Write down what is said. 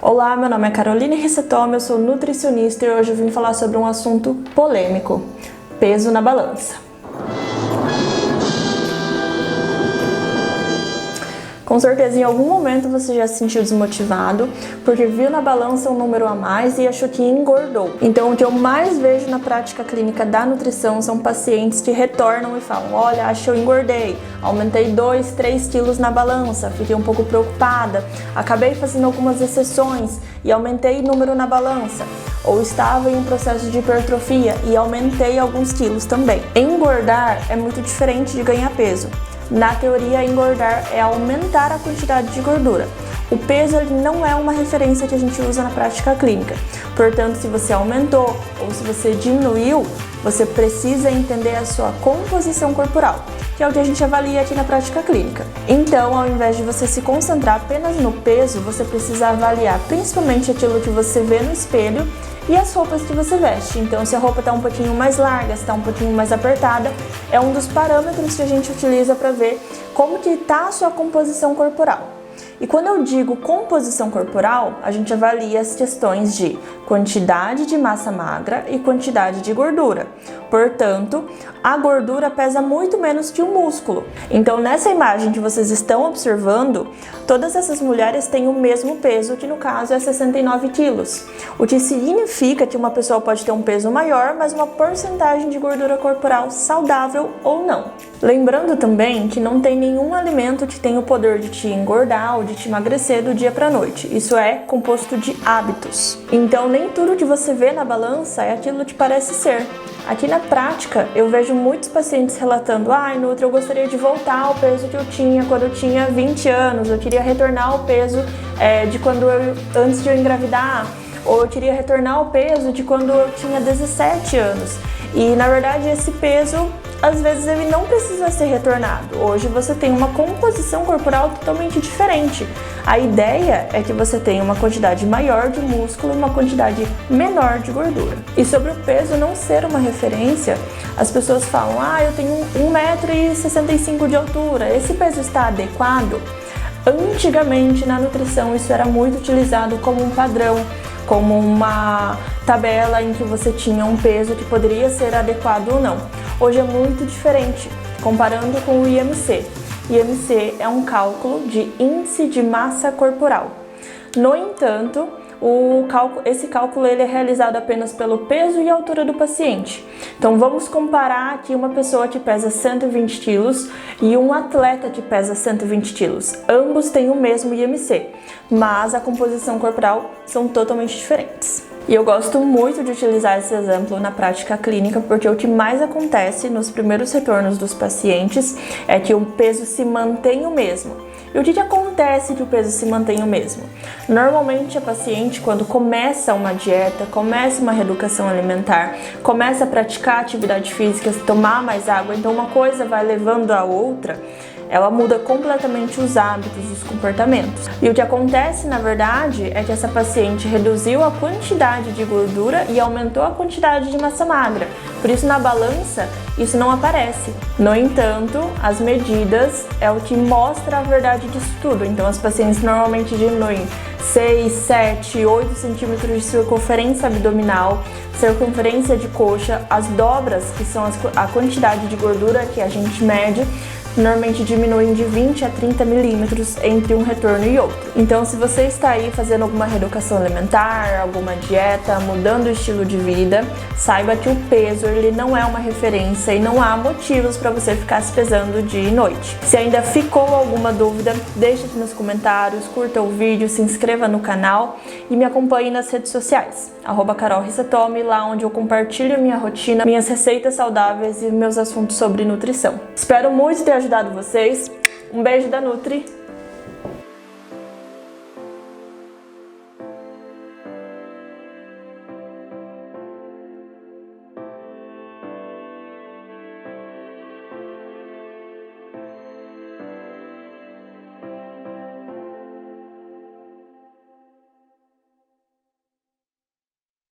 Olá, meu nome é Caroline Rissetomi, eu sou nutricionista e hoje eu vim falar sobre um assunto polêmico: peso na balança. Com certeza, em algum momento você já se sentiu desmotivado porque viu na balança um número a mais e achou que engordou. Então, o que eu mais vejo na prática clínica da nutrição são pacientes que retornam e falam: olha, acho que eu engordei, aumentei 2, 3 quilos na balança, fiquei um pouco preocupada, acabei fazendo algumas exceções e aumentei número na balança. Ou estava em um processo de hipertrofia e aumentei alguns quilos também. Engordar é muito diferente de ganhar peso. Na teoria, engordar é aumentar a quantidade de gordura. O peso ele não é uma referência que a gente usa na prática clínica. Portanto, se você aumentou ou se você diminuiu, você precisa entender a sua composição corporal, que é o que a gente avalia aqui na prática clínica. Então, ao invés de você se concentrar apenas no peso, você precisa avaliar principalmente aquilo que você vê no espelho e as roupas que você veste. Então, se a roupa está um pouquinho mais larga, se está um pouquinho mais apertada, é um dos parâmetros que a gente utiliza para ver como que está a sua composição corporal. E quando eu digo composição corporal, a gente avalia as questões de quantidade de massa magra e quantidade de gordura. Portanto, a gordura pesa muito menos que o músculo. Então, nessa imagem que vocês estão observando, todas essas mulheres têm o mesmo peso, que no caso é 69 quilos. O que significa que uma pessoa pode ter um peso maior, mas uma porcentagem de gordura corporal saudável ou não. Lembrando também que não tem nenhum alimento que tenha o poder de te engordar ou de te emagrecer do dia para a noite. Isso é composto de hábitos. Então, nem tudo que você vê na balança é aquilo que parece ser. Aqui na prática, eu vejo muitos pacientes relatando: Nutri, eu gostaria de voltar ao peso que eu tinha quando eu tinha 20 anos, eu queria retornar ao peso antes de eu engravidar, ou eu queria retornar ao peso de quando eu tinha 17 anos. E, na verdade, esse peso, às vezes, ele não precisa ser retornado. Hoje você tem uma composição corporal totalmente diferente. A ideia é que você tenha uma quantidade maior de músculo e uma quantidade menor de gordura. E sobre o peso não ser uma referência, as pessoas falam: eu tenho 1,65 m de altura, esse peso está adequado? Antigamente, na nutrição, isso era muito utilizado como um padrão, como uma tabela em que você tinha um peso que poderia ser adequado ou não. Hoje é muito diferente, comparando com o IMC. IMC é um cálculo de índice de massa corporal. No entanto, esse cálculo ele é realizado apenas pelo peso e altura do paciente. Então vamos comparar aqui uma pessoa que pesa 120 quilos e um atleta que pesa 120 quilos. Ambos têm o mesmo IMC, mas a composição corporal são totalmente diferentes. E eu gosto muito de utilizar esse exemplo na prática clínica porque o que mais acontece nos primeiros retornos dos pacientes é que o peso se mantém o mesmo. E o que acontece que o peso se mantém o mesmo? Normalmente a paciente, quando começa uma dieta, começa uma reeducação alimentar, começa a praticar atividade física, tomar mais água, então uma coisa vai levando a outra, ela muda completamente os hábitos, os comportamentos. E o que acontece, na verdade, é que essa paciente reduziu a quantidade de gordura e aumentou a quantidade de massa magra. Por isso, na balança, isso não aparece. No entanto, as medidas é o que mostra a verdade disso tudo. Então, as pacientes normalmente diminuem 6, 7, 8 centímetros de circunferência abdominal, circunferência de coxa, as dobras, que são a quantidade de gordura que a gente mede, normalmente diminuem de 20 a 30 milímetros entre um retorno e outro. Então, se você está aí fazendo alguma reeducação alimentar, alguma dieta, mudando o estilo de vida, saiba que o peso ele não é uma referência e não há motivos para você ficar se pesando dia e noite. Se ainda ficou alguma dúvida, deixa aqui nos comentários, curta o vídeo, se inscreva no canal e me acompanhe nas redes sociais, @CarolRissetomi, lá onde eu compartilho minha rotina, minhas receitas saudáveis e meus assuntos sobre nutrição. Espero muito ter ajudado vocês. Um beijo da Nutri.